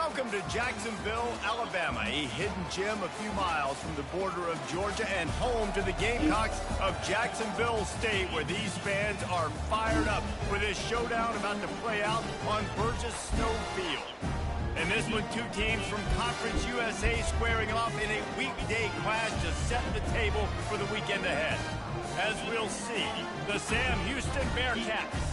Welcome to Jacksonville, Alabama, a hidden gem a few miles from the border of Georgia and home to the Gamecocks of Jacksonville State, where these fans are fired up for this showdown about to play out on Burgess Snow Field. And this one, two teams from Conference USA squaring off in a weekday clash to set the table for the weekend ahead. As we'll see, the Sam Houston Bearcats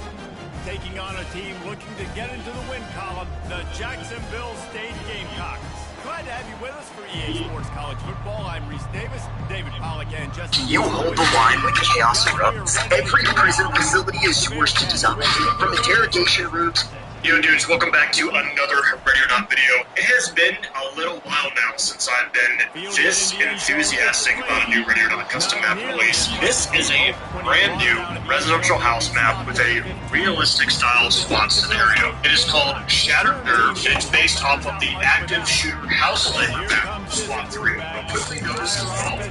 taking on a team looking to get into the win column, the Jacksonville State Gamecocks. Glad to have you with us for EA Sports College Football. I'm Reese Davis, David Pollack, and Justin. You hold the line when chaos erupts. Every prison facility is yours to design, from interrogation rooms. Yo dudes, welcome back to another Ready or Not video. It has been a little while now since I've been this enthusiastic about a new Ready or Not custom map release. This is a brand new residential house map with a realistic style SWAT scenario. It is called Shattered Nerve, and it's based off of the active shooter house layout map of SWAT 3. I'll quickly notice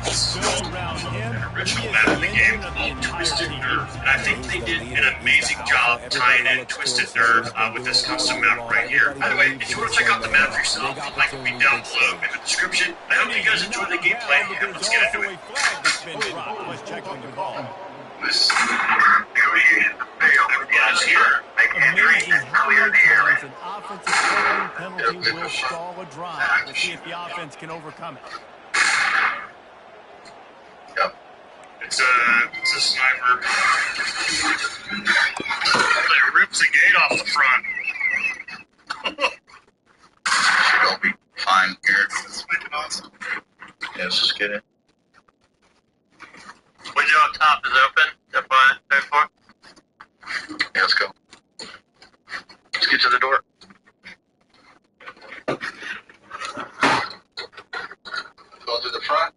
this is an original map in the game called Twisted Nerve, and I think they did an amazing job tying in Twisted Nerve with this custom map right here. By the way, if you want to check out the map for yourself, the link will be down below in the description. I hope you guys enjoy the gameplay, and let's get into it. Let's check on the call. This negotiated the fail. Everybody's here. Make entry and clear the area. An offensive holding penalty will stall a drive. We'll see if the offense can overcome it. Yep. It's a sniper. It rips the gate off the front. Should all be fine here. This is making awesome. Yeah, let's just get it. Window up top is open. Step by, step for. Yeah, let's go. Let's get to the door. Go through the front.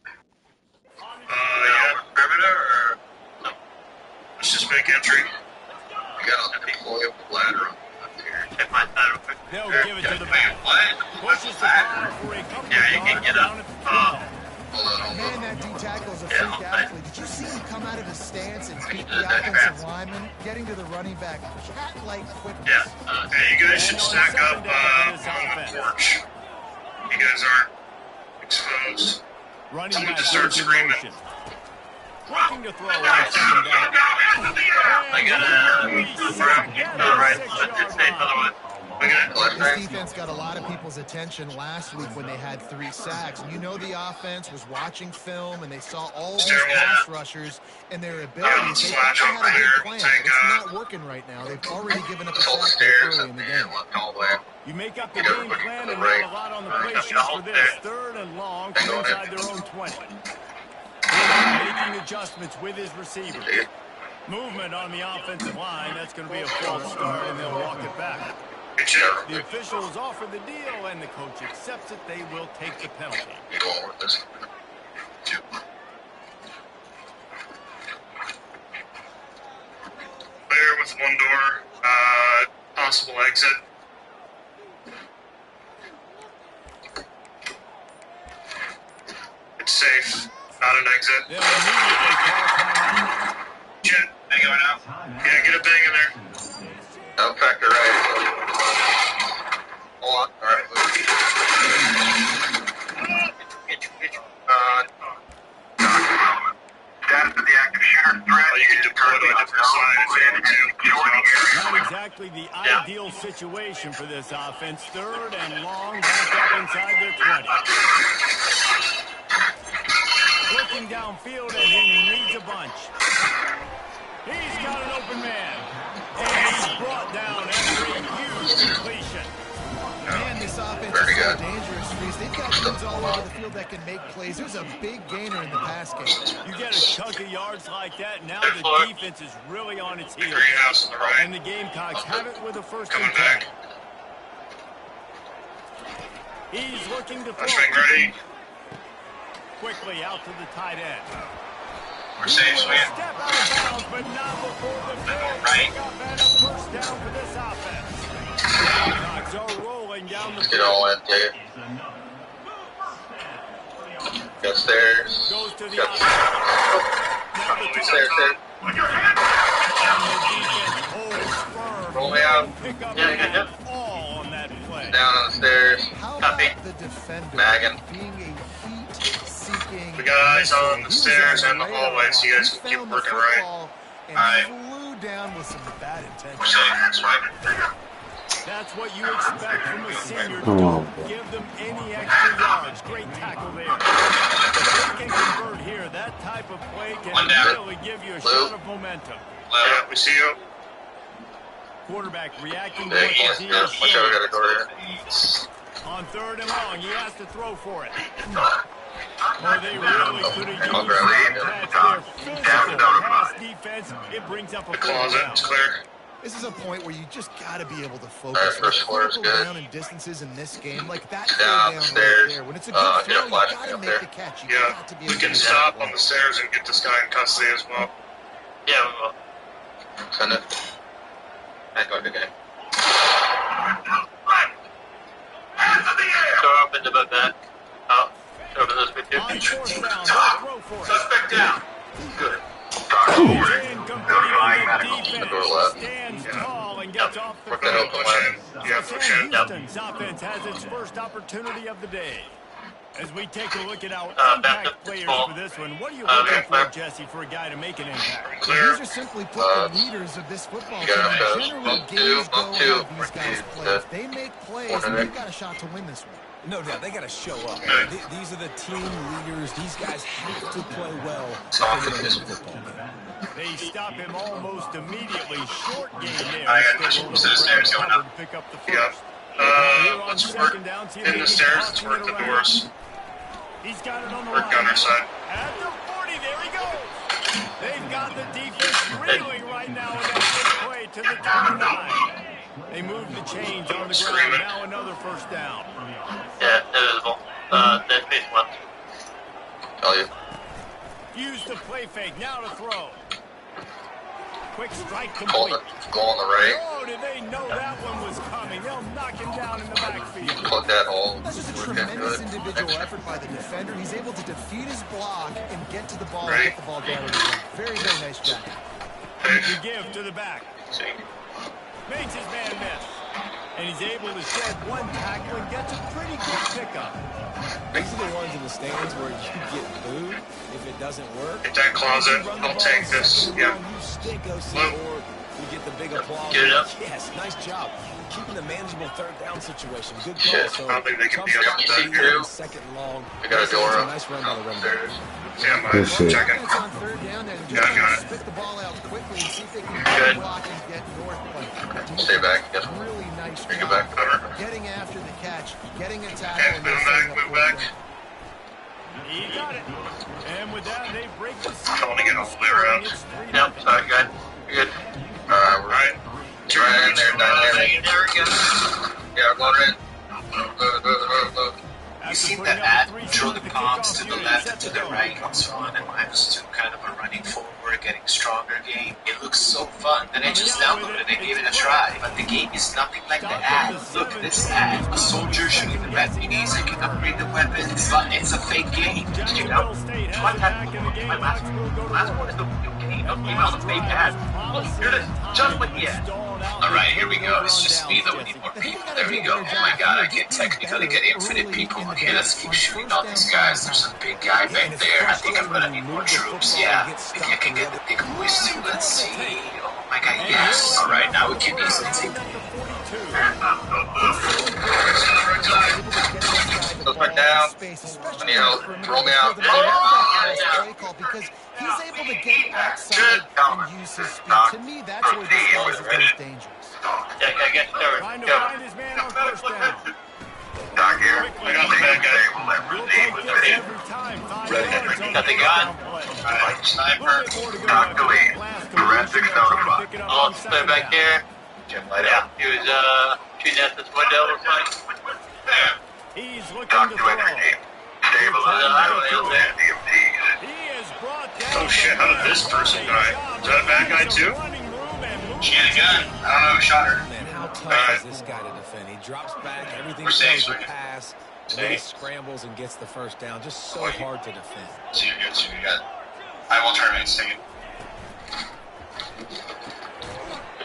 Yeah, perimeter or no? Let's just make entry. You got a deploy up the ladder up here. Hit my side real quick. They'll give it to the back. What? Pushes the ball for a couple Yeah, you can get up. Hold on, Man, that D-tackle's a freak athlete. Did you see him come out of his stance and beat the offensive lineman, getting to the running back? Cat-like quickness. Yeah. Hey, you guys should stack up on the porch. You guys aren't exposed. Running Someone back just start goes in screaming. motion. Looking to throw on second down. I got it. All right. Let's take another one. I got it. This defense got a lot of people's attention last week when they had 3 sacks. You know the offense was watching film and they saw all these pass rushers and their abilities. They thought they had a good plan, but it's not working right now. They've already given up a all the sack stairs early in up the there, game. left all the way. You make up the game plan and have a lot on the play sheet for this. Third and long from inside their own 20. Making adjustments with his receiver. Movement on the offensive line. That's going to be a false start, and they'll walk it back. The officials offer the deal, and the coach accepts it. They will take the penalty. You going with this? Two. Clear with one door. Possible exit. It's safe. Not an exit. They'll immediately call timeout. Shit. Bang going out. Yeah, get a bang in there. No, factor right. Hold on. All right. Get you. Status of the active shooter threat. Oh, you can deploy to a different side if you want to. Not exactly the ideal situation for this offense. Third and long, back up inside their 20. Looking downfield, and he needs a bunch. He's got an open man. And he's brought down after a huge completion. Man, this offense is so dangerous, Reese. They've got dudes all over the field that can make plays. There's a big gainer in the pass game. You get a chunk of yards like that, now the defense is really on its heels. Greenhouse on the right. And the Gamecocks have it with a first and Coming 10. back. He's looking to throw. Flashbang ready. Quickly out to the tight end. We're safe, Step man. out of bounds, but not before the field. Right. Pick up and a first down for this offense. The Gamecocks are rolling down the Let's get all in, take it. Got stairs. Goes to the Got outside. stairs. Holds firm. Roll me out. Pick up Yeah. all on that play. Down on the stairs. Copy. The defender Bagging. being a heat-seeking. We got eyes on the stairs and the hallway, so you guys can keep working right. And flew down with some bad intentions. That's right. That's what you expect from a senior. Don't give them any extra yards. Great tackle there. If they can convert here, that type of play can really give you a shot of momentum. Yeah, we see you. Quarterback reacting to Yeah, what the watch D out, is we gotta go here. on 3rd and long, he has to throw for it. Well, they really could have used grab it. their physical pass defense. It brings up a The closet, it's clear. This is a point where you just got to be able to All focus. right, first quarter's good. Down in distances in this game, like that Downstairs. right there. When it's a good throw, Get a you flash got to up make there. the catch. You Yeah, got to be we able can to do stop that. on the stairs and get this guy in custody as well. Yeah, we will. Send it. Back on the game. Throw up into my back. Oh, over this way too. On 4th down, they'll throw for it. Suspect down. Good. Stands tall and gets off the We're gonna push in. Yeah, push in. Houston's offense has its first opportunity of the day. As we take a look at our back impact up, players ball. for this one, what are you looking for, clear. Jesse, for a guy to make an impact? Clear. These are simply put the leaders of this football You team. got it, guys. Generally, Bump two, games go bump two. how these guys play. If they make plays, and they've got a shot to win this one. No doubt, they got to show up. These are the team leaders. These guys have to play well. Soft to win this. this football game. They stop him almost immediately. Short game there. I got Still push the stairs going covered up. to pick up the Yeah. first. Here on Let's 2nd work down, see if in they the can stairs. toss Let's it work the around. doors. He's got it on the Work gunner line. side. At the 40, there he goes. They've got the defense reeling right now in that big play to the 29. They move the chains on the ground. Now another first down. Yeah, invisible. Dead face left. Tell you. Use the play fake. Now to throw. Quick strike Hold complete. it. Go on the right. Oh, did they know that one was coming? They'll knock him down in the backfield. Plug that hole. That's just a Work in tremendous good. individual effort by the defender. He's able to defeat his block and get to the ball Right. and get the ball down. Very, very nice job. The give to the back. See. Makes his man miss. And he's able to shed one tackle and gets a pretty good pickup. These are the ones in the stands where you get booed if it doesn't work. Get that closet. I'll take this. Yeah. You stink, OC, Blue. or you get the big applause. Get it up. Yes, nice job. Keeping the manageable 3rd down situation. Good call. Shit, So, I don't think they can be tough up stop to to that. the 2nd and long. We got a door That's up. Nice run by the running back. Upstairs. Yeah, I'm Good shit. checking. It's on 3rd down there. Yeah, I got it. Spit the ball out quickly and see if they can Good. block and get north. But Stay back. Yes. really nice Bring it job. back. Cover. Getting after the catch, getting a Okay, tackle, and move then back, setting up move fourth back. down. He got it. And with that, they break the seal. Trying to get all the way around. It's 3-0. Yep, sorry, good. You're good. Alright, All right. we're right in there. Dynamic. There we go. Yeah, going in. Look. You see the ad show the palms to the left and to the right on Swan and -2, kind of a running forward, getting stronger game. It looks so fun. And I just downloaded it and gave it a try. But the game is nothing like the ad. Look at this ad. A soldier shooting the red minis. I can upgrade the weapons. But it's a fake game. You know? What happened? My last one is the real game. Don't email the fake ad. Look, here it is. Just like the ad. Alright, here we go. It's just me though. We need more people. There we go. Oh my god, I can technically get infinite people. Okay, let's keep shooting all these guys. There's a big guy back there. I think I'm gonna need more troops. Yeah, maybe I can get the big boys too. Let's see. Oh my god, yes. Alright, now we can easily take them. Look back down. I need help. Throw me out. Because he's able to get outside and use his speed. To me, that's where this guy is most dangerous. Yeah, I get third. Trying to Go. find his man on 1st down. Doc here. I got the bad guy. We'll take this every time. 5 yards on the Got the gun. down play. Alright, A little bit more to go Doc after the lead. that last Forensics completion. out Trying to front. pick it up Oh, on clear 2nd back down. here. Jim, light Yeah, out. he was shooting at this window. We're fine. He's looking Doc to to throw. energy. Stabilize. DMTs. He is brought down. Oh shit, how did this person die? Is that a bad guy too? She had a gun. I don't know who shot her. Man, how tough is this guy to defend? He drops back, everything We're goes safe, to right? pass, and then he scrambles and gets the first down. Just so hard to defend. So you're good, so you're good. I will turn and take it.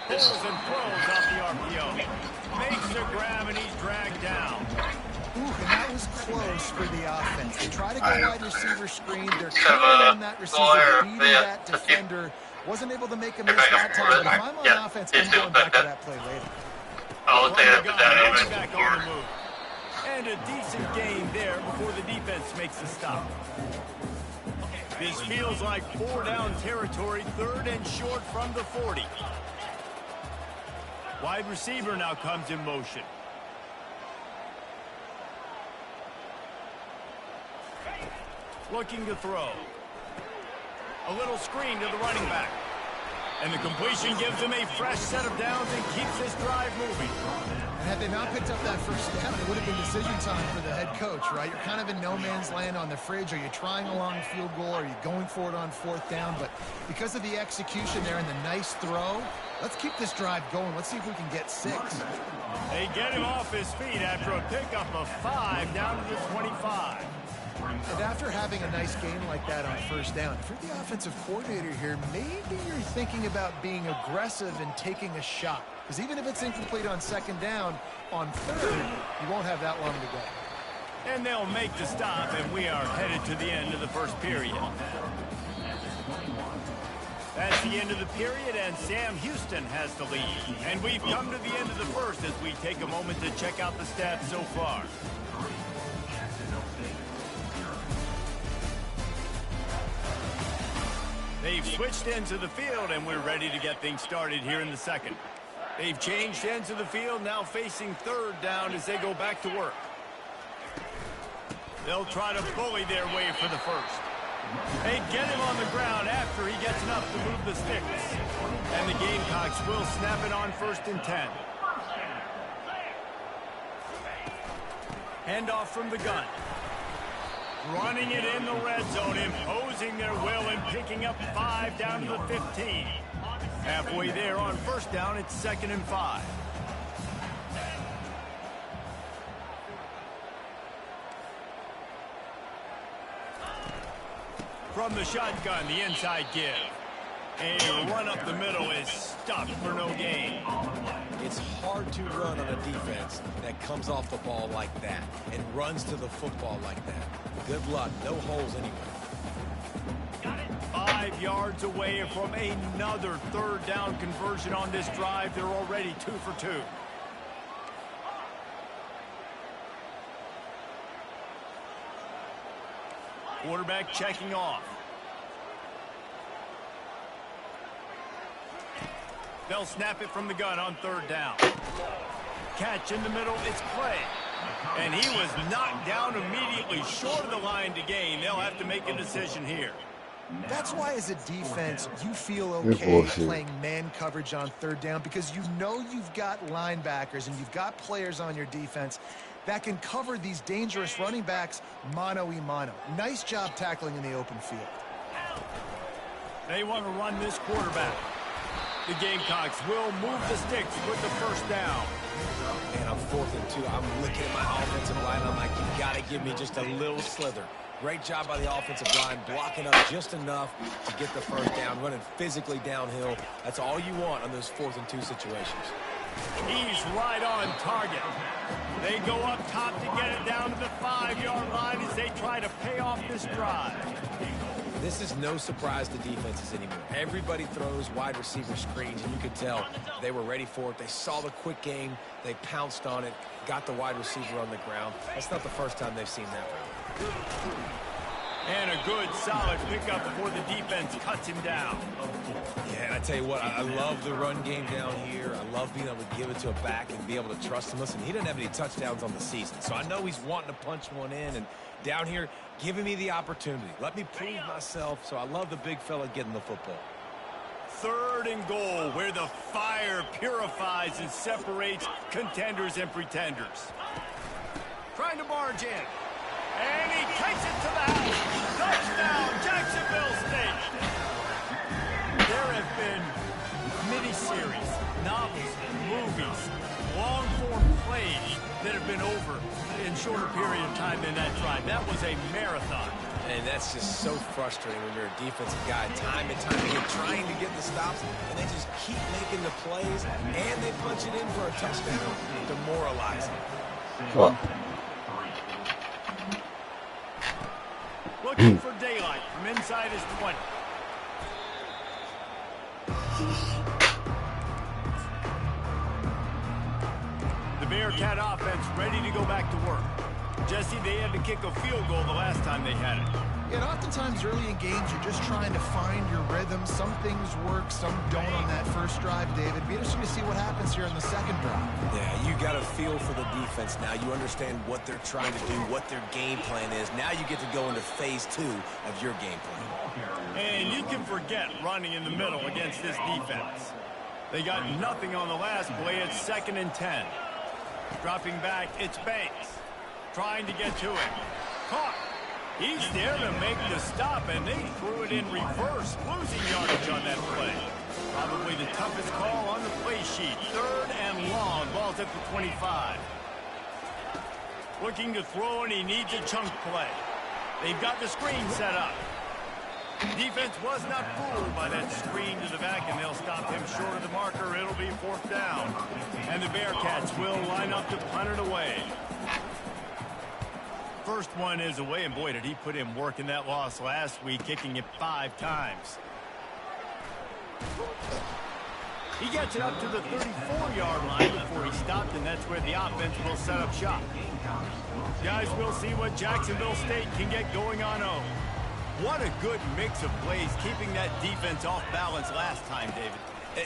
Pulls and throws off the RPO. Makes the grab and he's dragged down. Ooh, and that was close for the offense. They try to go wide receiver screen. They're counting on that receiver beating that defender. Wasn't able to make a miss that time, but if I'm on offense, I'm going back to that play later. I'll take it that. Back on the move. And a decent gain there before the defense makes the stop. This feels like 4-down territory, 3rd and short from the 40. Wide receiver now comes in motion. Looking to throw. A little screen to the running back. And the completion gives him a fresh set of downs and keeps this drive moving. And had they not picked up that first down, it would have been decision time for the head coach, right? You're kind of in no man's land on the fridge. Are you trying a long field goal? Are you going for it on 4th down? But because of the execution there and the nice throw, let's keep this drive going. Let's see if we can get 6. They get him off his feet after a pickup of 5 down to the 25. And after having a nice game like that on 1st down, if you're the offensive coordinator here, maybe you're thinking about being aggressive and taking a shot. Because even if it's incomplete on 2nd down, on 3rd, you won't have that long to go. And they'll make the stop, and we are headed to the end of the 1st period. That's the end of the period, and Sam Houston has the lead. And we've come to the end of the 1st as we take a moment to check out the stats so far. They've switched ends of the field, and we're ready to get things started here in the 2nd. They've changed ends of the field, now facing 3rd down as they go back to work. They'll try to bully their way for the 1st. They get him on the ground after he gets enough to move the sticks. And the Gamecocks will snap it on 1st and 10. Handoff from the gun. Running it in the red zone, imposing their will and picking up 5 down to the 15. Halfway there on 1st down, it's 2nd and 5. From the shotgun, the inside give. A run up the middle is stopped for no gain. It's hard to run on a defense that comes off the ball like that and runs to the football like that. Good luck. No holes anywhere. 5 yards away from another 3rd down conversion on this drive. They're already 2 for 2. Quarterback checking off. They'll snap it from the gun on 3rd down. Catch in the middle, it's Clay. And he was knocked down immediately short of the line to gain. They'll have to make a decision here. That's why as a defense, you feel okay playing man coverage on 3rd down because you know you've got linebackers and you've got players on your defense that can cover these dangerous running backs mano-a-mano. Nice job tackling in the open field. They want to run this quarterback. The Gamecocks will move the sticks with the 1st down. And on 4th and 2, I'm looking at my offensive line. I'm like, you got to give me just a little slither. Great job by the offensive line, blocking up just enough to get the 1st down, running physically downhill. That's all you want on those 4th and 2 situations. He's right on target. They go up top to get it down to the 5-yard line as they try to pay off this drive. This is no surprise to defenses anymore. Everybody throws wide receiver screens, and you could tell they were ready for it. They saw the quick game. They pounced on it, got the wide receiver on the ground. That's not the first time they've seen that route. And a good, solid pickup before the defense cuts him down. Yeah, and I tell you what, I love the run game down here. I love being able to give it to a back and be able to trust him. Listen, he didn't have any touchdowns on the season, so I know he's wanting to punch one in. And down here, giving me the opportunity. Let me prove myself, so I love the big fella getting the football. 3rd and goal, where the fire purifies and separates contenders and pretenders. Trying to barge in. And he takes it to the house. Touchdown, Jacksonville State. There have been miniseries, novels, movies, long-form plays that have been over in shorter period of time than that drive. That was a marathon. And that's just so frustrating when you're a defensive guy. Time and time again, trying to get the stops, and they just keep making the plays, and they punch it in for a touchdown. Demoralizing. What? Looking for daylight from inside his 20. The Bearcat offense ready to go back to work. Jesse, they had to kick a field goal the last time they had it. Yeah, and oftentimes early in games, you're just trying to find your rhythm. Some things work, some don't on that first drive, David. Be interesting to see what happens here in the second drive. Yeah, you got a feel for the defense now. You understand what they're trying to do, what their game plan is. Now you get to go into phase 2 of your game plan. And you can forget running in the middle against this defense. They got nothing on the last play. It's 2nd and 10. Dropping back, it's Banks. Trying to get to it. Caught. He's there to make the stop, and they threw it in reverse, losing yardage on that play. Probably the toughest call on the play sheet. 3rd and long. Ball's at the 25. Looking to throw, and he needs a chunk play. They've got the screen set up. Defense was not fooled by that screen to the back, and they'll stop him short of the marker. It'll be 4th down. And the Bearcats will line up to punt it away. First one is away, and boy, did he put in work in that loss last week, kicking it 5 times. He gets it up to the 34-yard line before he stopped, and that's where the offense will set up shop. Guys, we'll see what Jacksonville State can get going on. What a good mix of plays, keeping that defense off balance last time, David.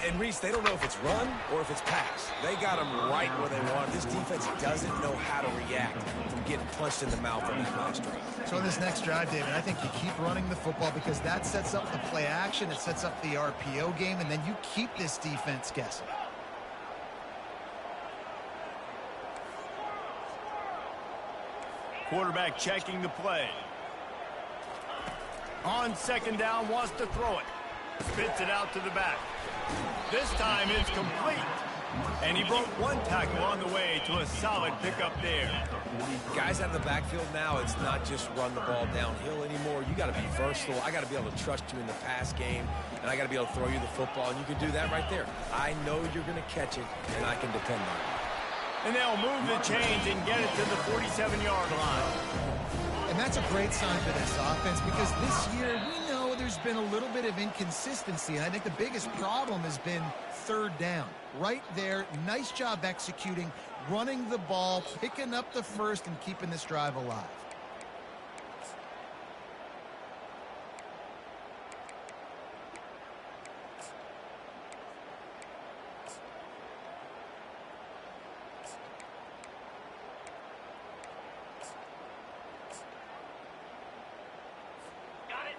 And Reese, they don't know if it's run or if it's pass. They got them right where they want. This defense doesn't know how to react from getting punched in the mouth on that last drive. So in this next drive, David, I think you keep running the football because that sets up the play action, it sets up the RPO game, and then you keep this defense guessing. Quarterback checking the play. On 2nd down, wants to throw it. Spits it out to the back. This time it's complete. And he broke 1 tackle on the way to a solid pickup there. Guys out of the backfield now, it's not just run the ball downhill anymore. You got to be versatile. I got to be able to trust you in the pass game, and I got to be able to throw you the football, and you can do that right there. I know you're going to catch it, and I can depend on it. And they'll move the chains and get it to the 47-yard line. And that's a great sign for this offense because this year we know there's been a little bit of inconsistency. And I think the biggest problem has been 3rd down. Right there, nice job executing, running the ball, picking up the first, and keeping this drive alive.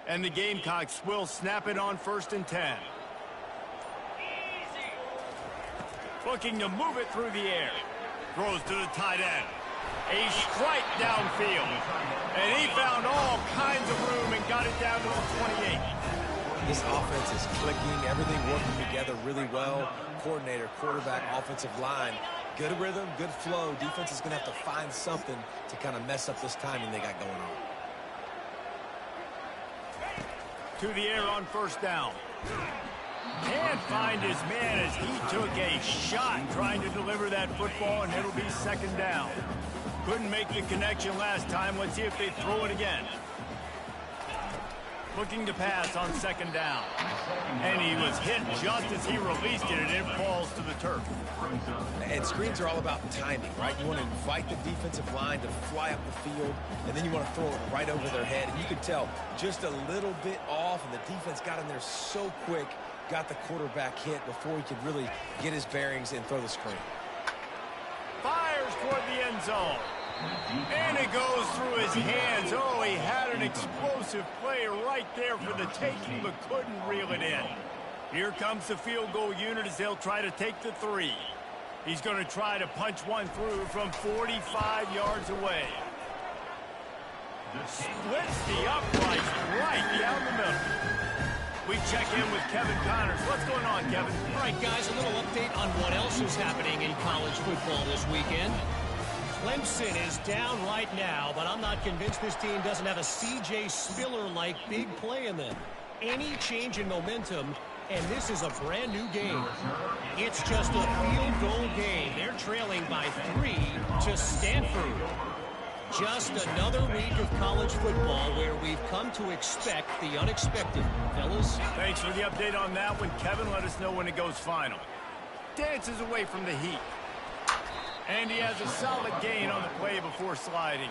And the Gamecocks will snap it on 1st and 10. Looking to move it through the air. Throws to the tight end. A strike downfield. And he found all kinds of room and got it down to the 28. This offense is clicking. Everything working together really well. Coordinator, quarterback, offensive line. Good rhythm, good flow. Defense is going to have to find something to kind of mess up this timing they got going on. To the air on 1st down. Can't find his man as he took a shot trying to deliver that football, and it'll be 2nd down. Couldn't make the connection last time. Let's see if they throw it again. Looking to pass on 2nd down. And he was hit just as he released it, and it falls to the turf. And screens are all about timing, right? You want to invite the defensive line to fly up the field, and then you want to throw it right over their head. And you can tell just a little bit off, and the defense got in there so quick, got the quarterback hit before he could really get his bearings and throw the screen. Fires toward the end zone. And it goes through his hands. Oh, he had an explosive play right there for the taking, but couldn't reel it in. Here comes the field goal unit as they'll try to take the 3. He's going to try to punch one through from 45 yards away. Splits the uprights right down the middle. We check in with Kevin Connors. What's going on, Kevin? All right, guys, a little update on what else is happening in college football this weekend. Clemson is down right now, but I'm not convinced this team doesn't have a C.J. Spiller-like big play in them. Any change in momentum, and this is a brand new game. It's just a field goal game. They're trailing by 3 to Stanford. Just another week of college football where we've come to expect the unexpected. Fellas? Thanks for the update on that one, Kevin. Let us know when it goes final. Dances away from the heat. And he has a solid gain on the play before sliding.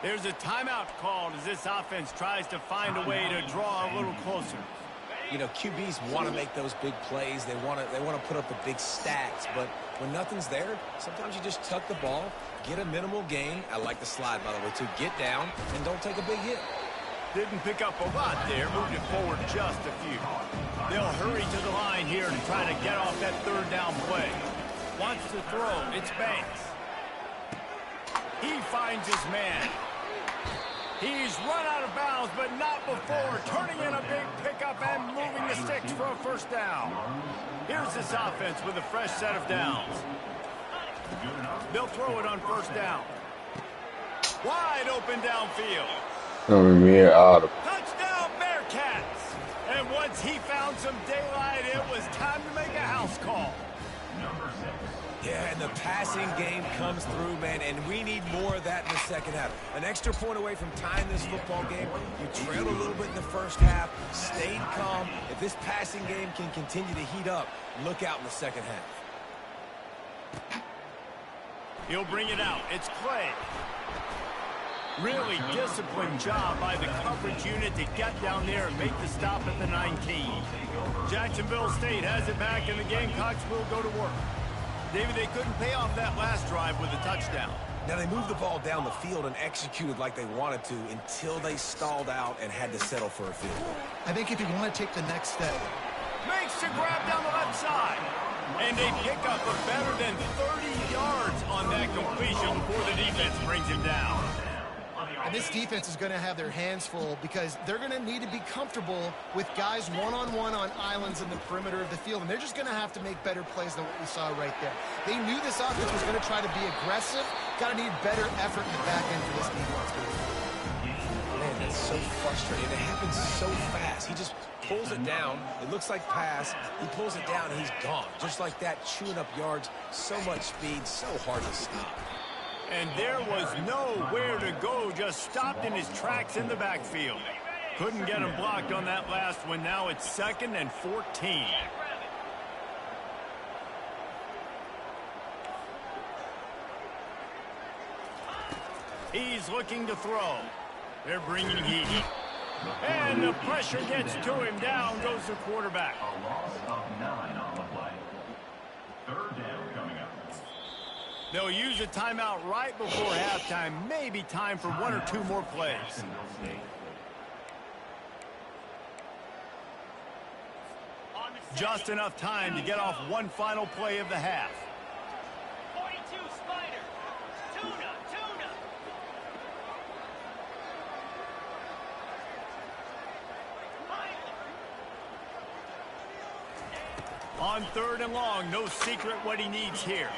There's a timeout called as this offense tries to find a way to draw a little closer. You know, QBs want to make those big plays. They want to put up the big stats. But when nothing's there, sometimes you just tuck the ball, get a minimal gain. I like the slide, by the way, too. Get down and don't take a big hit. Didn't pick up a lot there, moved it forward just a few. They'll hurry to the line here to try to get off that third down play. Wants to throw. It's Banks. He finds his man. He's run out of bounds, but not before turning in a big pickup and moving the sticks for a first down. Here's this offense with a fresh set of downs. They'll throw it on first down. Wide open downfield. Touchdown Bearcats. And once he found some daylight, it was time to make a house call. Yeah, and the passing game comes through, man, and we need more of that in the second half. An extra point away from tying this football game. You trailed a little bit in the first half, stayed calm. If this passing game can continue to heat up, look out in the second half. He'll bring it out. It's Clay. Really disciplined job by the coverage unit to get down there and make the stop at the 19. Jacksonville State has it back, and the Gamecocks will go to work. David, they couldn't pay off that last drive with a touchdown. Now, they moved the ball down the field and executed like they wanted to until they stalled out and had to settle for a field goal. I think if you want to take the next step. Makes the grab down the left side. And they pick up a better than 30 yards on that completion before the defense brings him down. And this defense is going to have their hands full because they're going to need to be comfortable with guys one-on-one on islands in the perimeter of the field. And they're just going to have to make better plays than what we saw right there. They knew this offense was going to try to be aggressive. Got to need better effort in the back end for this defense. Man, that's so frustrating. It happens so fast. He just pulls it down. It looks like pass. He pulls it down, and he's gone. Just like that, chewing up yards. So much speed, so hard to stop. And there was nowhere to go, just stopped in his tracks in the backfield. Couldn't get him blocked on that last one. Now it's 2nd and 14. He's looking to throw. They're bringing heat. And the pressure gets to him. Down goes the quarterback. A loss of 9 on the play. 3rd down coming up. They'll use a timeout right before halftime. Maybe time for 1 or 2 more plays. Just enough time to get off one final play of the half. 42 Spider. Tuna. On 3rd and long, no secret what he needs here.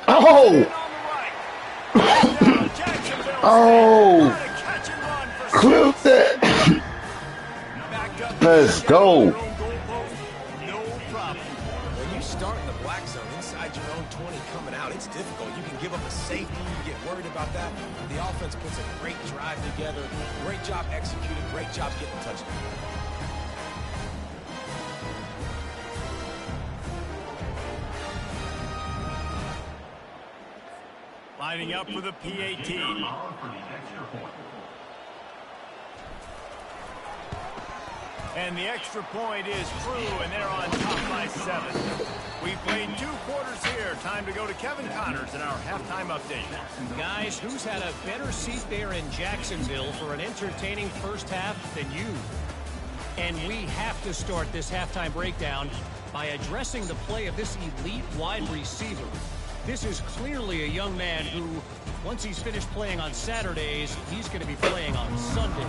Oh! Oh! Clip that! Let's go! No problem. When you start in the black zone inside your own 20 coming out, it's difficult. You can give up a safety. You get worried about that. The offense puts a great drive together. Great job executing. Great job getting a touchdown. Lining up for the PAT. And the extra point is through, and they're on top by 7. We played 2 quarters here. Time to go to Kevin Connors in our halftime update. Guys, who's had a better seat there in Jacksonville for an entertaining first half than you? And we have to start this halftime breakdown by addressing the play of this elite wide receiver. This is clearly a young man who, once he's finished playing on Saturdays, he's going to be playing on Sundays.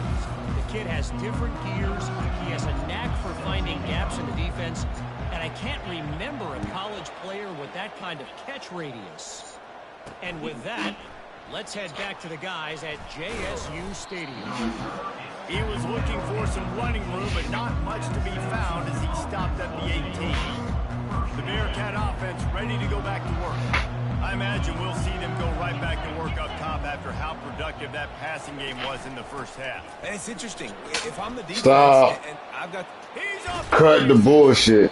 The kid has different gears. He has a knack for finding gaps in the defense. And I can't remember a college player with that kind of catch radius. And with that, let's head back to the guys at JSU Stadium. He was looking for some running room, but not much to be found as he stopped at the 18. The Bearcat offense ready to go back to work. I imagine we'll see them go right back to work up top after how productive that passing game was in the first half. And it's interesting. If I'm the defense, Stop. and I've got... Cut the bullshit.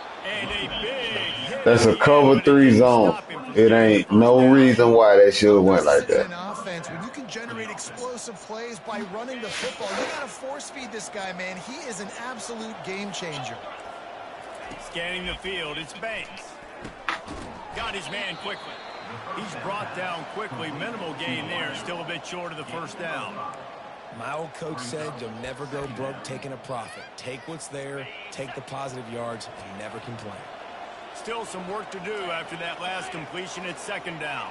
That's a cover 3 zone. It ain't no reason why that should have went like that. Offense, when you can generate explosive plays by running the football, you got to force feed this guy, man. He is an absolute game changer. Scanning the field, it's Banks. Got his man quickly. He's brought down quickly. Minimal gain there. Still a bit short of the first down. My old coach said you'll never go broke taking a profit. Take what's there, take the positive yards, and never complain. Still some work to do after that last completion at second down.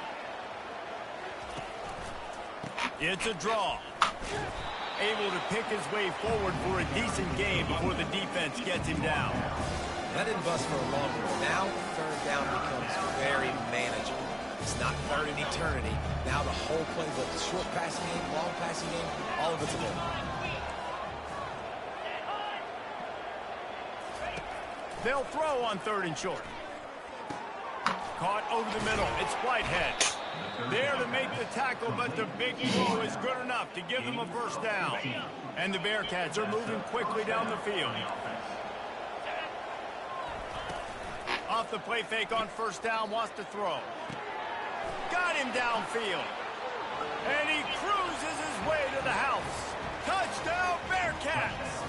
It's a draw. Able to pick his way forward for a decent game before the defense gets him down. That didn't bust for a long one. Now, third down becomes very manageable. It's not third in eternity. Now the whole playbook, short passing game, long passing game, all of it's available. They'll throw on 3rd and short. Caught over the middle. It's Whitehead. There to make the tackle, but the big throw is good enough to give them a first down. And the Bearcats are moving quickly down the field. Off the play fake on first down, wants to throw. Got him downfield. And he cruises his way to the house. Touchdown, Bearcats!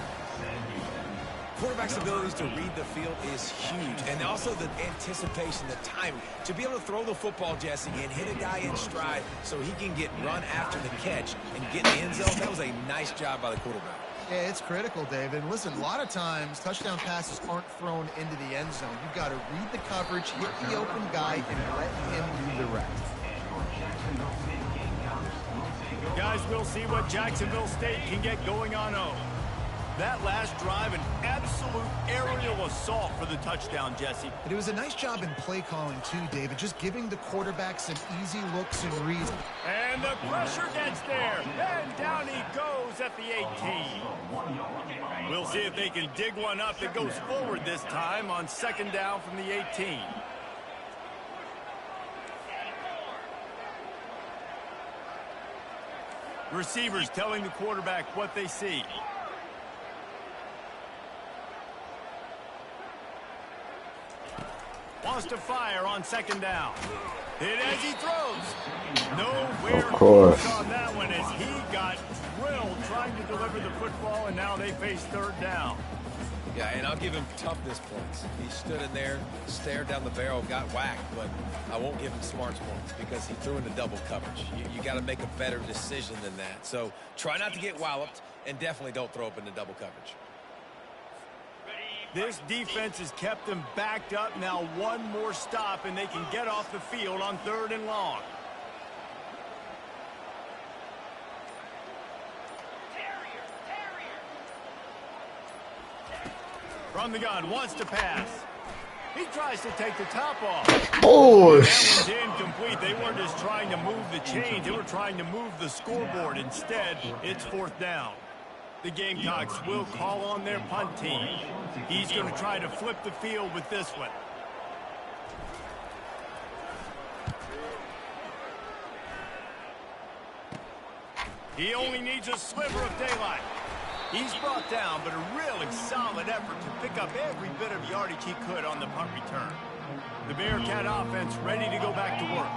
Quarterback's abilities to read the field is huge. And also the anticipation, the timing. To be able to throw the football, Jesse, and hit a guy in stride so he can get run after the catch and get in the end zone, that was a nice job by the quarterback. Yeah, it's critical, David. Listen, a lot of times touchdown passes aren't thrown into the end zone. You've got to read the coverage, hit the open guy, and let him do the rest. Guys, we'll see what Jacksonville State can get going on 0. That last drive, an absolute aerial assault for the touchdown, Jesse. And it was a nice job in play calling, too, David, just giving the quarterback some easy looks and reads. And the pressure gets there, and down he goes at the 18. We'll see if they can dig one up that goes forward this time on second down from the 18. Receivers telling the quarterback what they see. Wants to fire on second down. Hit as he throws. Nowhere close on that one as he got drilled trying to deliver the football, and now they face third down. Yeah, and I'll give him toughness points. He stood in there, stared down the barrel, got whacked, but I won't give him smarts points because he threw into double coverage. You got to make a better decision than that. So try not to get walloped, and definitely don't throw up into double coverage. This defense has kept them backed up. Now one more stop, and they can get off the field on 3rd and long. From the gun, wants to pass. He tries to take the top off. Oh, that one's incomplete. They weren't just trying to move the chains. They were trying to move the scoreboard. Instead, it's 4th down. The Gamecocks will call on their punt team. He's going to try to flip the field with this one. He only needs a sliver of daylight. He's brought down, but a really solid effort to pick up every bit of yardage he could on the punt return. The Bearcat offense ready to go back to work.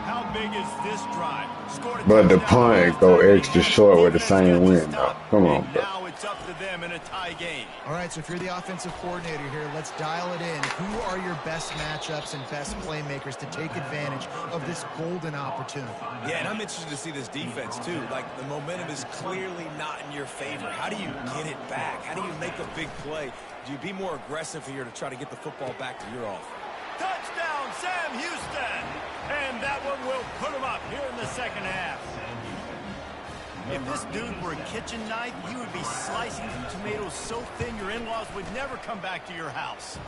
How big is this drive? But the punt go extra short with the same win, though. Come on, bro. Now it's up to them in a tie game. All right, so if you're the offensive coordinator here, let's dial it in. Who are your best matchups and best playmakers to take advantage of this golden opportunity? Yeah, and I'm interested to see this defense, too. Like, the momentum is clearly not in your favor. How do you get it back? How do you make a big play? Do you be more aggressive here to try to get the football back to your offense? Touchdown, Sam Houston! And that one will put him up here in the second half. If this dude were a kitchen knife, you would be slicing tomatoes so thin your in-laws would never come back to your house.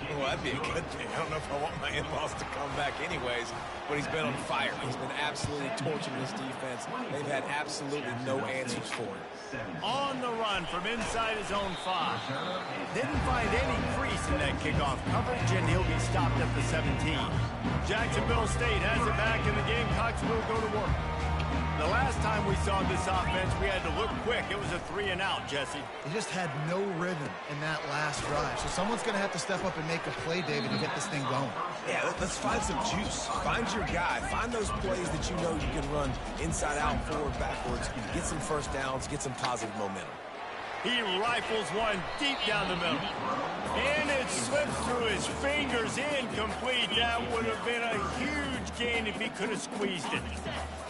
Well, that'd be a good thing. I don't know if I want my in-laws to come back anyways, but he's been on fire. He's been absolutely torching this defense. They've had absolutely no answers for him. On the run from inside his own 5. Didn't find any crease in that kickoff coverage, and he'll be stopped at the 17. Jacksonville State has it back, and the Gamecocks will go to work. The last time we saw this offense, we had to look quick. It was a 3-and-out, Jesse. They just had no rhythm in that last drive. So someone's going to have to step up and make a play, David, to get this thing going. Yeah, let's find some juice. Find your guy. Find those plays that you know you can run inside out, forward, backwards. Get some first downs, get some positive momentum. He rifles one deep down the middle. And it slips through his fingers, incomplete. That would have been a huge gain if he could have squeezed it.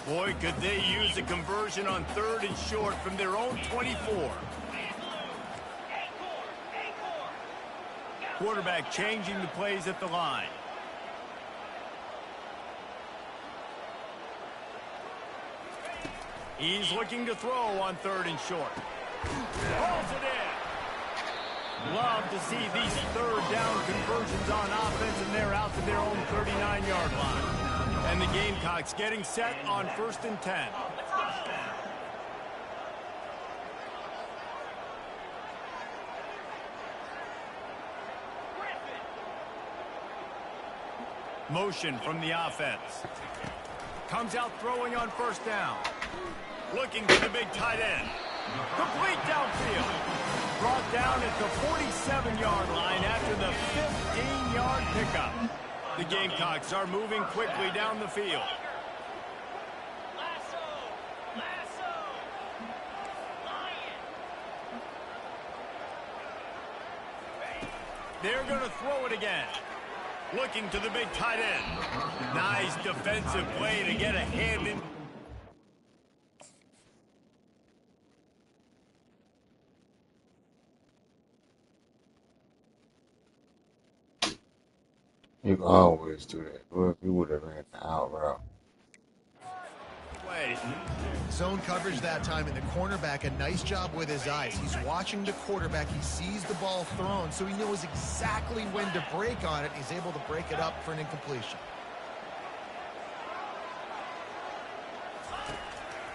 Boy, could they use a conversion on 3rd and short from their own 24. Quarterback changing the plays at the line. He's looking to throw on 3rd and short. Rolls it in. Love to see these 3rd down conversions on offense, and they're out to their own 39-yard line. And the Gamecocks getting set on 1st and 10. Motion from the offense. Comes out throwing on 1st down. Looking for the big tight end. Complete downfield. Brought down at the 47-yard line after the 15-yard pickup. The Gamecocks are moving quickly down the field. They're going to throw it again. Looking to the big tight end. Nice defensive play to get a hand in. You can always do that. Well, if you would have ran the out route. Zone coverage that time, and the cornerback, a nice job with his eyes. He's watching the quarterback. He sees the ball thrown, so he knows exactly when to break on it. He's able to break it up for an incompletion.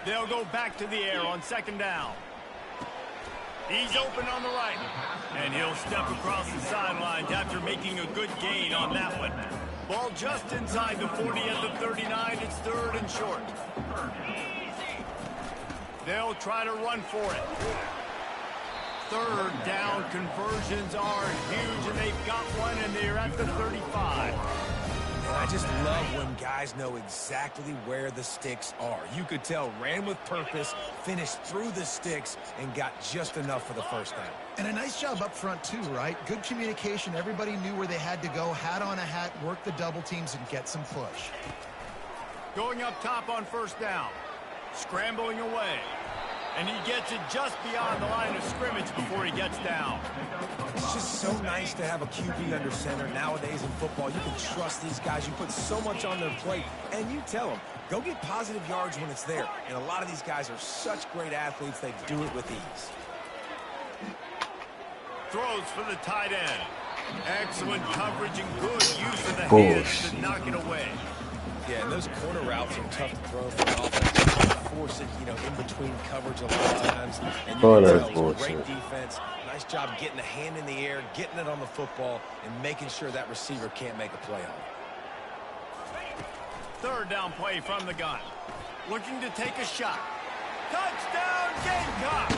They'll go back to the air on 2nd down. He's open on the right, and he'll step across the sidelines after making a good gain on that one. Ball just inside the 40 at the 39. It's 3rd and short. They'll try to run for it. 3rd down conversions are huge, and they've got one, and they're at the 35. And I just love when guys know exactly where the sticks are. You could tell ran with purpose, finished through the sticks, and got just enough for the 1st down. And a nice job up front, too, right? Good communication. Everybody knew where they had to go. Hat on a hat, work the double teams, and get some push. Going up top on 1st down. Scrambling away. And he gets it just beyond the line of scrimmage before he gets down. It's just so nice to have a QB under center. Nowadays in football, you can trust these guys. You put so much on their plate, and you tell them, go get positive yards when it's there. And a lot of these guys are such great athletes, they do it with ease. Throws for the tight end. Excellent coverage and good use of the hands to knock it away. Yeah, and those corner routes are tough to throw for the offense. Force it, in between coverage a lot of times. And you can tell it's great defense. Nice job getting a hand in the air, getting it on the football, and making sure that receiver can't make a play on it. 3rd down play from the gun. Looking to take a shot. Touchdown, Gamecocks!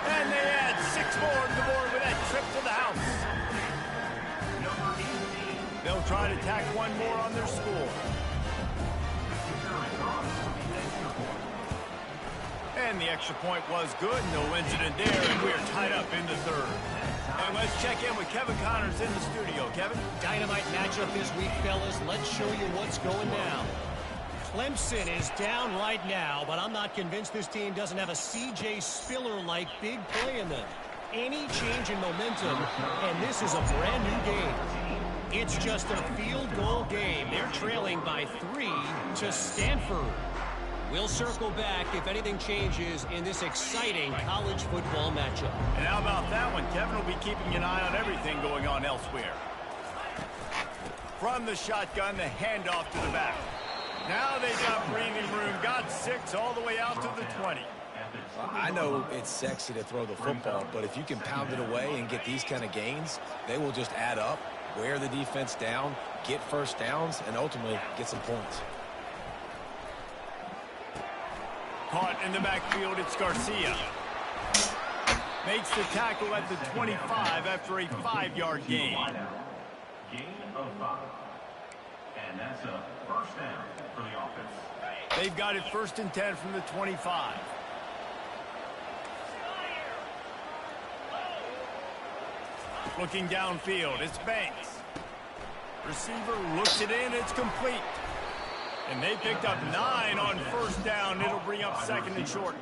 And they add 6 more to the board with that trip to the house. They'll try to tack one more on their score. And the extra point was good. No incident there, and we're tied up in the 3rd. And let's check in with Kevin Connors in the studio. Kevin? Dynamite matchup this week, fellas. Let's show you what's going down. Clemson is down right now, but I'm not convinced this team doesn't have a C.J. Spiller-like big play in them. Any change in momentum, and this is a brand new game. It's just a field goal game. They're trailing by 3 to Stanford. We'll circle back if anything changes in this exciting college football matchup. And how about that one? Kevin will be keeping an eye on everything going on elsewhere. From the shotgun, the handoff to the back. Now they got breathing room. Got 6 all the way out to the 20. I know it's sexy to throw the football, but if you can pound it away and get these kind of gains, they will just add up, wear the defense down, get first downs, and ultimately get some points. Caught in the backfield, it's Garcia. Makes the tackle at the 25 after a 5-yard gain. Gain of 5. And that's a first down for the offense. They've got it 1st and 10 from the 25. Looking downfield, it's Banks. Receiver looks it in, it's complete. And they picked up 9 on 1st down. It'll bring up 2nd and short.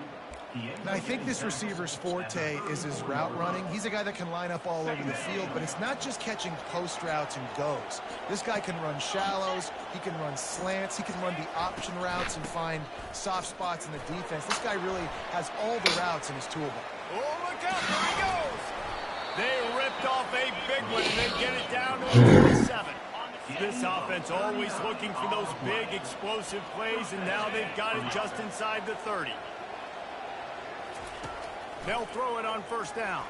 And I think this receiver's forte is his route running. He's a guy that can line up all over the field, but it's not just catching post routes and goes. This guy can run shallows, he can run slants, he can run the option routes and find soft spots in the defense. This guy really has all the routes in his toolbox. Oh, look out, there he goes! They ripped off a big one, and they get it down to the 27. This offense always looking for those big, explosive plays, and now they've got it just inside the 30. They'll throw it on 1st down.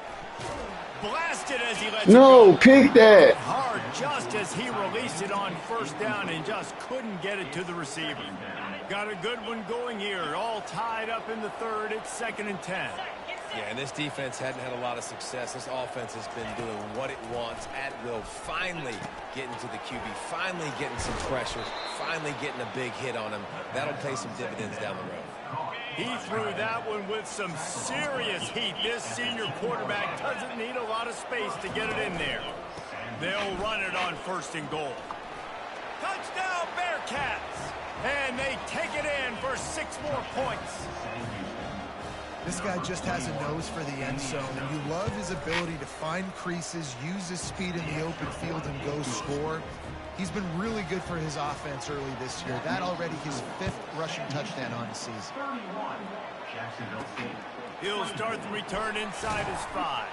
Blasted as he lets it go. Pick that. Hard just as he released it on 1st down and just couldn't get it to the receiver. Got a good one going here. All tied up in the 3rd. It's 2nd and 10. Yeah, and this defense hadn't had a lot of success. This offense has been doing what it wants at will. Finally getting to the QB, finally getting some pressure, finally getting a big hit on him. That'll pay some dividends down the road. He threw that one with some serious heat. This senior quarterback doesn't need a lot of space to get it in there. They'll run it on 1st and goal. Touchdown, Bearcats! And they take it in for 6 more points. This guy just has a nose for the end zone, and you love his ability to find creases, use his speed in the open field, and go score. He's been really good for his offense early this year. That already his 5th rushing touchdown on the season. He'll start the return inside his 5.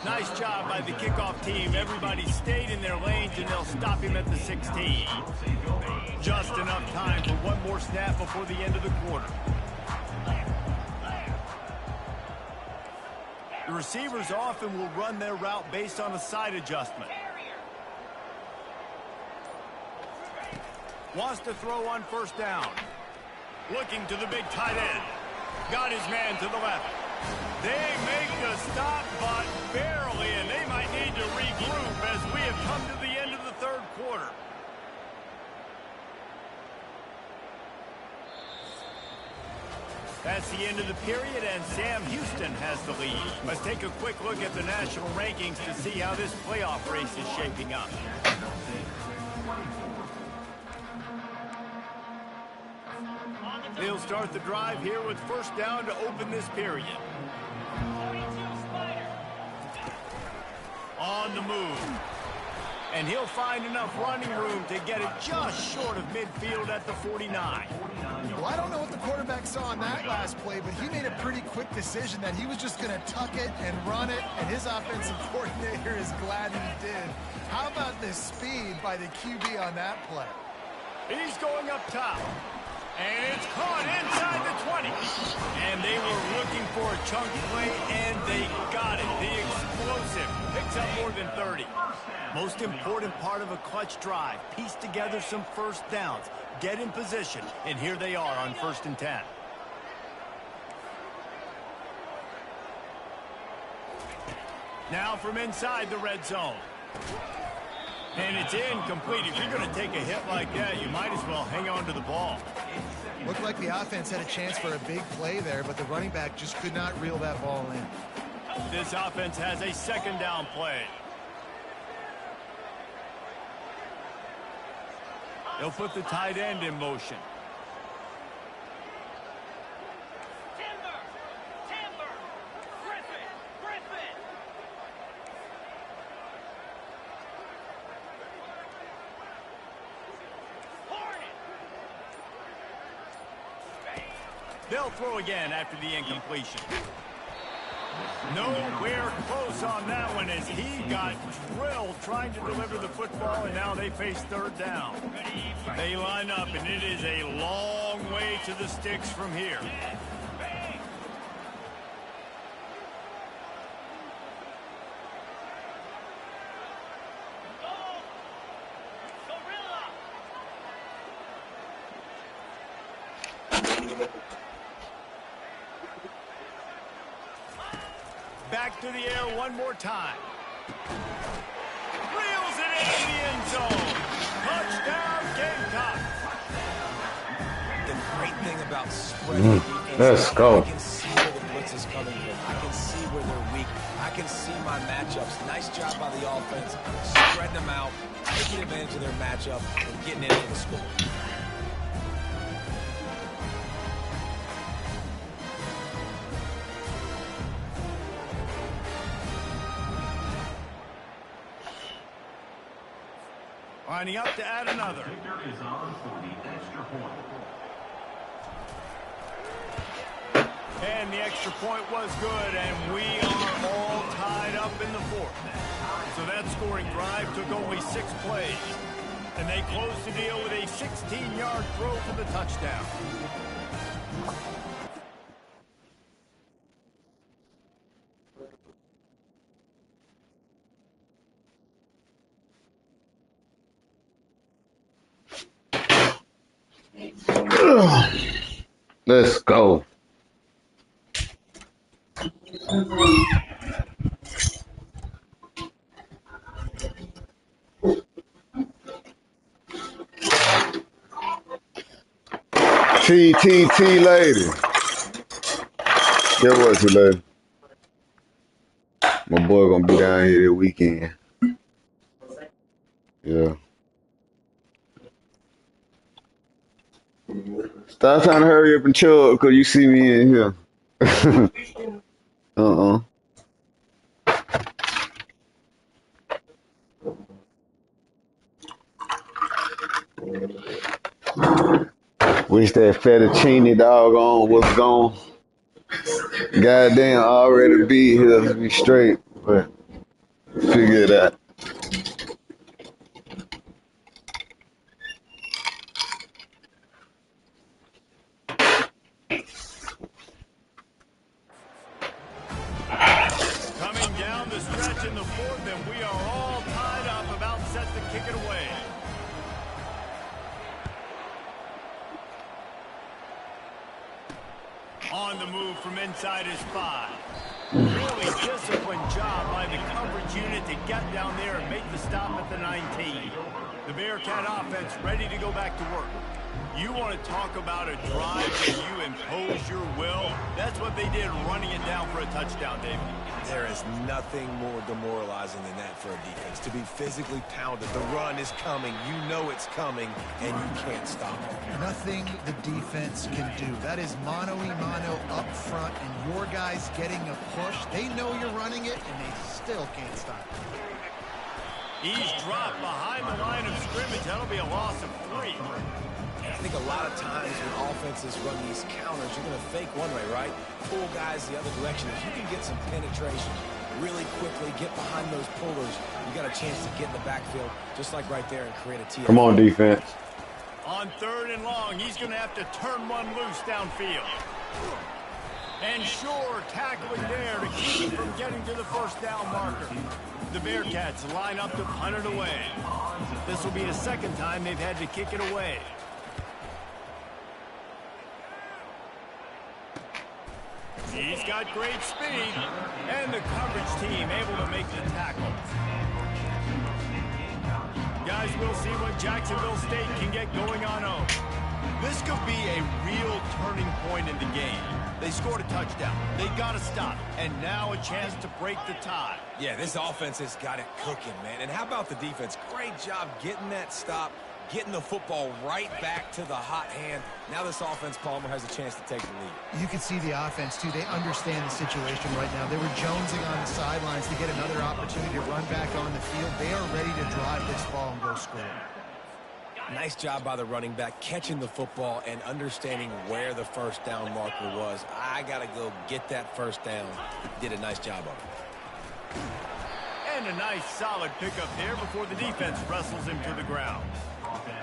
Nice job by the kickoff team. Everybody stayed in their lanes, and they'll stop him at the 16. Just enough time for one more snap before the end of the quarter. The receivers often will run their route based on a side adjustment. Wants to throw on 1st down. Looking to the big tight end. Got his man to the left. They make the stop, but barely, and they might need to regroup as we have come to the end of the 3rd quarter. That's the end of the period, and Sam Houston has the lead. Let's take a quick look at the national rankings to see how this playoff race is shaping up. They'll start the drive here with 1st down to open this period. On the move. And he'll find enough running room to get it just short of midfield at the 49. Well, I don't know what the quarterback saw on that last play, but he made a pretty quick decision that he was just going to tuck it and run it, and his offensive coordinator is glad he did. How about the speed by the QB on that play? He's going up top. And it's caught inside the 20. And they were looking for a chunk play, and they got it. The explosive picks up more than 30. Most important part of a clutch drive. Piece together some 1st downs. Get in position. And here they are on 1st and 10. Now from inside the red zone. And it's incomplete. If you're going to take a hit like that, you might as well hang on to the ball. Looked like the offense had a chance for a big play there, but the running back just could not reel that ball in. This offense has a 2nd down play. They'll put the tight end in motion. They'll throw again after the incompletion. Nowhere close on that one as he got drilled trying to deliver the football, and now they face third down. They line up, and it is a long way to the sticks from here. Back to the air one more time. Reels it in the end zone. Touchdown, Gamecock. The great thing about spreading defense, Let's go. I can see where the blitz is coming from. I can see where they're weak. I can see my matchups. Nice job by the offense, spreading them out, taking advantage of their matchup, and getting in for the score. Lining up to add another. Kicker is on for the extra point. And the extra point was good, and we are all tied up in the fourth. So that scoring drive took only 6 plays. And they closed the deal with a 16-yard throw for the touchdown. Let's go. T lady. Get what, T lady? My boy gonna be down here this weekend. Yeah. Stop trying to hurry up and chill because you see me in here. Wish that fettuccine doggone was gone. Goddamn, already be here to be straight, but figure it out. Coming down the stretch in the fourth, and we are all tied up, about set to kick it away. On the move from inside his 5. Really disciplined job by the coverage unit to get down there and make the stop at the 19. The Bearcat offense ready to go back to work. You want to talk about a drive where you impose your will? That's what they did, running it down for a touchdown, David. There is nothing more demoralizing than that for a defense. To be physically pounded. The run is coming. You know it's coming, and you can't stop it. Nothing the defense can do. That is mano-a-mano up front, and your guys getting a push. They know you're running it, and they still can't stop it. He's dropped behind the line of scrimmage. That'll be a loss of 3. I think a lot of times when offenses run these counters, you're going to fake one way, right? Pull guys the other direction. If you can get some penetration really quickly, get behind those pullers, you got a chance to get in the backfield, just like right there, and create a TF. Come on, defense. On 3rd and long, he's going to have to turn one loose downfield. And sure, tackling there to keep him from getting to the first down marker. The Bearcats line up to punt it away. This will be the second time they've had to kick it away. He's got great speed, and the coverage team able to make the tackle. Guys, we'll see what Jacksonville State can get going on home. This could be a real turning point in the game. They scored a touchdown. They got to stop, and now a chance to break the tie. Yeah, this offense has got it cooking, man. And how about the defense? Great job getting that stop, getting the football right back to the hot hand. Now this offense, Palmer, has a chance to take the lead. You can see the offense, too. They understand the situation right now. They were jonesing on the sidelines to get another opportunity to run back on the field. They are ready to drive this ball and go score. Nice job by the running back, catching the football and understanding where the first down marker was. I got to go get that first down. Did a nice job of it. And a nice solid pickup there before the defense wrestles him to the ground.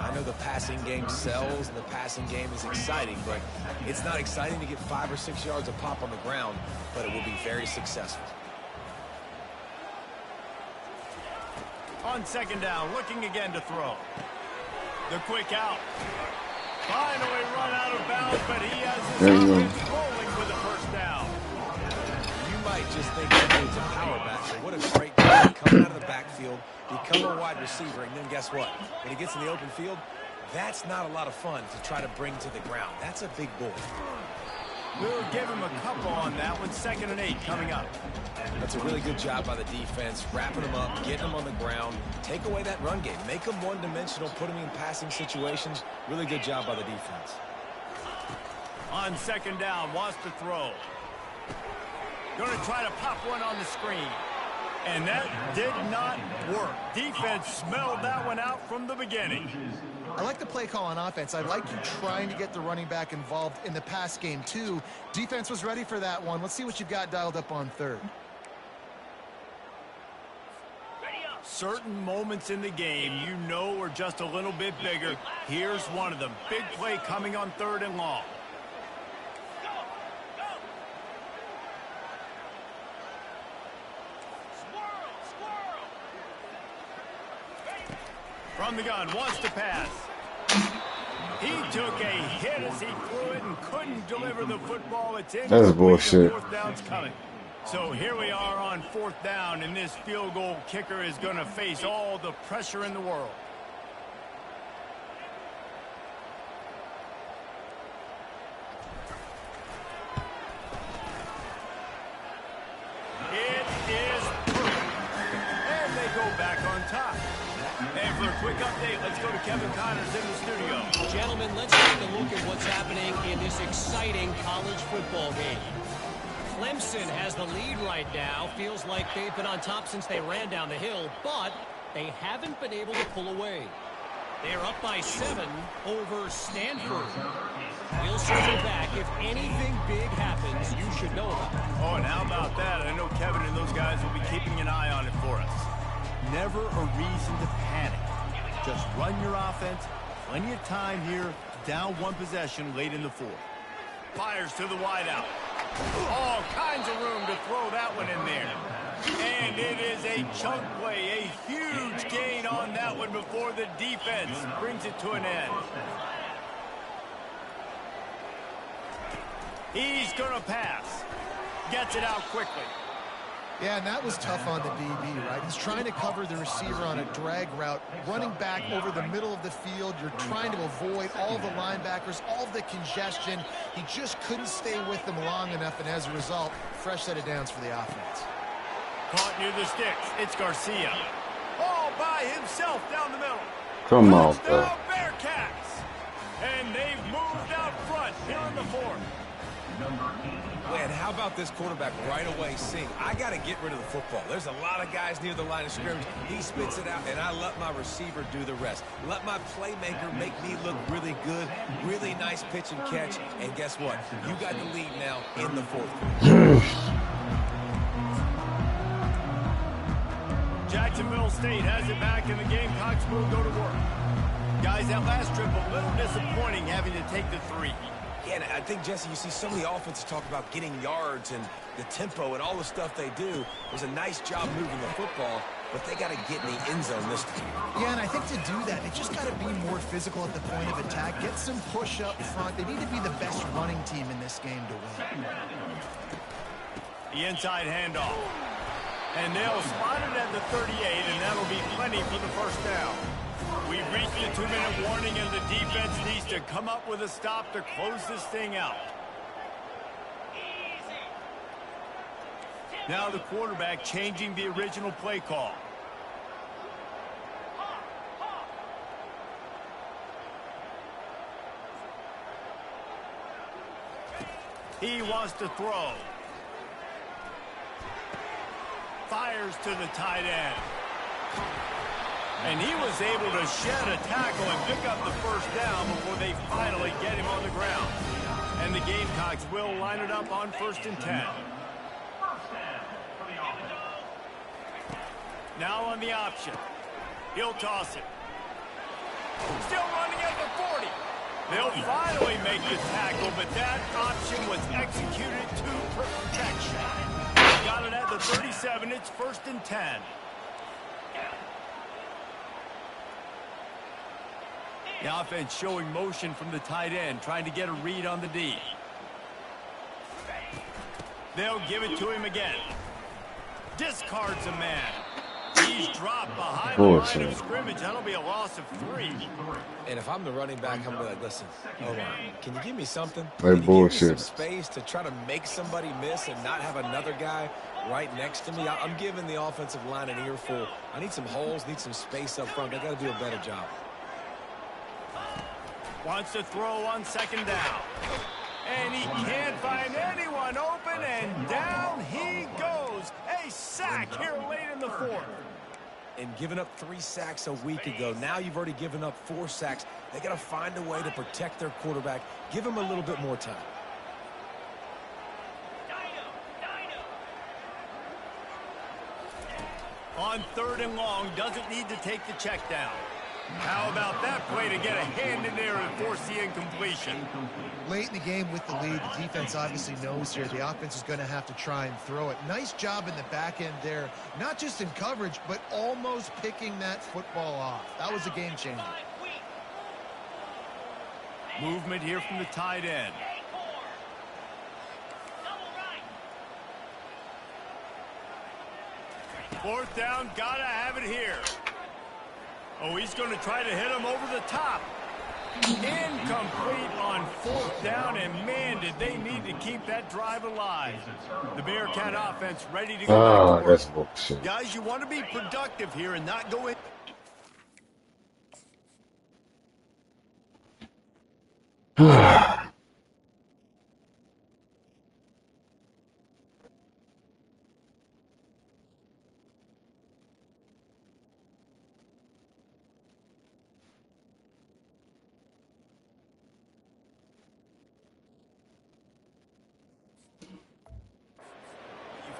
I know the passing game sells and the passing game is exciting, but it's not exciting to get 5 or 6 yards of pop on the ground, but it will be very successful. On second down, looking again to throw. The quick out. Finally run out of bounds, but he has his offense rolling with a first down. You might just think that it's a power back, but what a great play. Coming out of the backfield, become a wide receiver, and then guess what? When he gets in the open field, that's not a lot of fun to try to bring to the ground. That's a big boy. We'll give him a couple on that one. 2nd and 8 coming up. That's a really good job by the defense, wrapping them up, getting them on the ground. Take away that run game. Make them one-dimensional, put them in passing situations. Really good job by the defense. On second down, wants to throw. Going to try to pop one on the screen. And that did not work. Defense smelled that one out from the beginning. I like the play call on offense. I like you trying to get the running back involved in the pass game, too. Defense was ready for that one. Let's see what you've got dialed up on 3rd. Certain moments in the game you know are just a little bit bigger. Here's one of them. Big play coming on 3rd and long. From the gun, wants to pass. He took a hit as he threw it and couldn't deliver the football. It's in. That's bullshit. 4th down's coming. So here we are on 4th down, and this field goal kicker is going to face all the pressure in the world. It is perfect. And they go back on top. And for a quick update, let's go to Kevin Connors in the studio. Gentlemen, let's take a look at what's happening in this exciting college football game. Clemson has the lead right now. Feels like they've been on top since they ran down the hill, but they haven't been able to pull away. They're up by 7 over Stanford. We'll circle back. If anything big happens, you should know about it. Oh, and how about that? I know Kevin and those guys will be keeping an eye on it for us. Never a reason to panic. Just run your offense. Plenty of time here. Down 1 possession late in the 4th. Fires to the wideout. All kinds of room to throw that one in there. And it is a chunk play. A huge gain on that one before the defense brings it to an end. He's going to pass. Gets it out quickly. Yeah, and that was tough on the DB, right? He's trying to cover the receiver on a drag route, running back over the middle of the field. You're trying to avoid all the linebackers, all the congestion. He just couldn't stay with them long enough, and as a result, fresh set of downs for the offense. Caught near the sticks. It's Garcia. All by himself down the middle. Come on, bro. Bearcats. And they've moved out front here in the 4th. Man, how about this quarterback right away seeing, I got to get rid of the football. There's a lot of guys near the line of scrimmage. He spits it out, and I let my receiver do the rest. Let my playmaker make me look really good, really nice pitch and catch. And guess what? You got the lead now in the 4th. Jacksonville State has it back, and the Gamecocks will go to work. Guys, that last trip, a little disappointing having to take the 3. Yeah, and I think, Jesse, you see so many offenses talk about getting yards and the tempo and all the stuff they do. It was a nice job moving the football, but they got to get in the end zone this time. Yeah, and I think to do that, they just got to be more physical at the point of attack. Get some push up front. They need to be the best running team in this game to win. The inside handoff. And they'll spot it at the 38, and that'll be plenty for the first down. We've reached the 2-minute warning, and the defense needs to come up with a stop to close this thing out. Now the quarterback changing the original play call. He wants to throw. Fires to the tight end. And he was able to shed a tackle and pick up the first down before they finally get him on the ground. And the Gamecocks will line it up on 1st and 10. Now on the option. He'll toss it. Still running at the 40. They'll finally make the tackle, but that option was executed to perfection. Got it at the 37. It's 1st and 10. The offense showing motion from the tight end, trying to get a read on the D. They'll give it to him again. Discards a man. He's dropped behind the line of scrimmage. That'll be a loss of 3. And if I'm the running back, I'm going to be like, listen, hold on. Can you give me something? That Can you give me some space to try to make somebody miss and not have another guy right next to me? I'm giving the offensive line an earful. I need some holes, need some space up front. They got to do a better job. Wants to throw on 2nd down. And he can't find anyone open, and down he goes. A sack here late in the 4th. And giving up 3 sacks a week ago. Now you've already given up 4 sacks. They got to find a way to protect their quarterback. Give him a little bit more time. On 3rd and long, doesn't need to take the check down. How about that play to get a hand in there and force the incompletion? Late in the game with the lead, the defense obviously knows here the offense is going to have to try and throw it. Nice job in the back end there, not just in coverage, but almost picking that football off. That was a game changer. Movement here from the tight end. Fourth down, gotta have it here. Oh, he's going to try to hit him over the top. Incomplete on 4th down, and man, did they need to keep that drive alive. The Bearcat offense ready to go back to work. That's bullshit. Guys, you want to be productive here and not go in.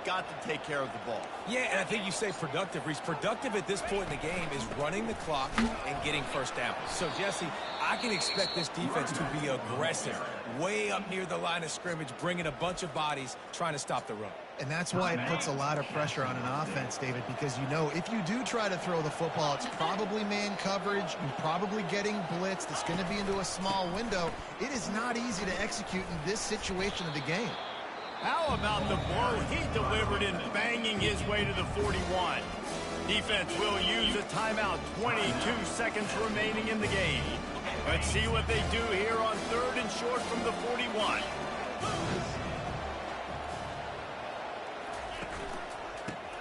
Got to take care of the ball. Yeah, and I think you say productive. Reese, productive at this point in the game is running the clock and getting first down. So, Jesse, I can expect this defense to be aggressive, way up near the line of scrimmage, bringing a bunch of bodies, trying to stop the run. And that's why it puts a lot of pressure on an offense, David, because you know if you do try to throw the football, it's probably man coverage. You're probably getting blitzed. It's going to be into a small window. It is not easy to execute in this situation of the game. How about the blow he delivered in banging his way to the 41? Defense will use a timeout. 22 seconds remaining in the game. Let's see what they do here on 3rd and short from the 41.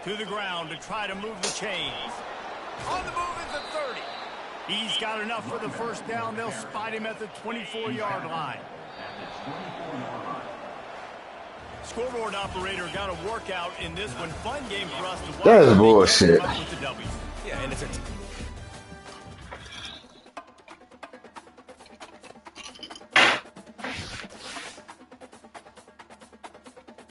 To the ground to try to move the chains. On the move at the 30. He's got enough for the first down. They'll spot him at the 24-yard line. Scoreboard operator got a workout in this one. Fun game for us to watch. That is bullshit. Yeah, and it's a